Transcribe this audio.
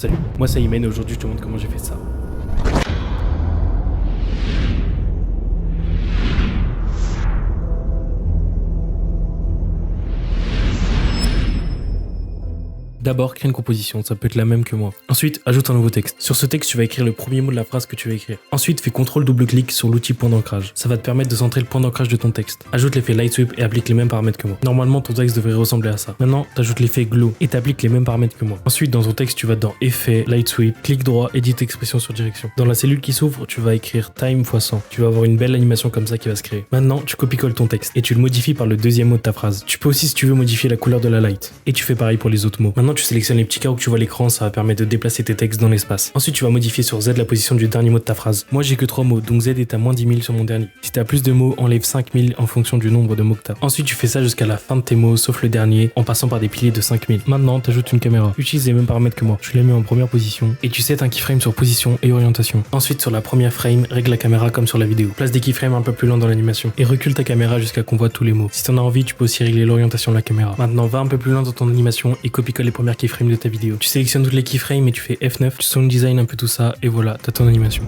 Salut, moi c'est Imen et aujourd'hui je te montre comment j'ai fait ça. D'abord, crée une composition, ça peut être la même que moi. Ensuite, ajoute un nouveau texte. Sur ce texte, tu vas écrire le premier mot de la phrase que tu vas écrire. Ensuite, fais CTRL double-clic sur l'outil point d'ancrage. Ça va te permettre de centrer le point d'ancrage de ton texte. Ajoute l'effet light sweep et applique les mêmes paramètres que moi. Normalement, ton texte devrait ressembler à ça. Maintenant, t'ajoutes l'effet glow et t'appliques les mêmes paramètres que moi. Ensuite, dans ton texte, tu vas dans effet, light sweep, clic droit, edit expression sur direction. Dans la cellule qui s'ouvre, tu vas écrire time x 100. Tu vas avoir une belle animation comme ça qui va se créer. Maintenant, tu copie-colles ton texte et tu le modifies par le deuxième mot de ta phrase. Tu peux aussi, si tu veux, modifier la couleur de la light. Et tu fais pareil pour les autres mots. Maintenant, tu sélectionnes les petits carreaux que tu vois à l'écran, ça va permettre de déplacer tes textes dans l'espace. Ensuite, tu vas modifier sur Z la position du dernier mot de ta phrase. Moi, j'ai que 3 mots, donc Z est à moins 10 000 sur mon dernier. Si t'as plus de mots, enlève 5 000 en fonction du nombre de mots que t'as. Ensuite, tu fais ça jusqu'à la fin de tes mots, sauf le dernier, en passant par des piliers de 5 000. Maintenant, t'ajoutes une caméra. Utilise les mêmes paramètres que moi. Je l'ai mis en première position et tu sets un keyframe sur position et orientation. Ensuite, sur la première frame, règle la caméra comme sur la vidéo. Place des keyframes un peu plus lents dans l'animation et recule ta caméra jusqu'à qu'on voit tous les mots. Si t'en as envie, tu peux aussi régler l'orientation de la caméra. Maintenant, va un peu plus loin dans ton animation et copie-colle les premières keyframes de ta vidéo. Tu sélectionnes toutes les keyframes et tu fais F9, tu sound design un peu tout ça et voilà, t'as ton animation.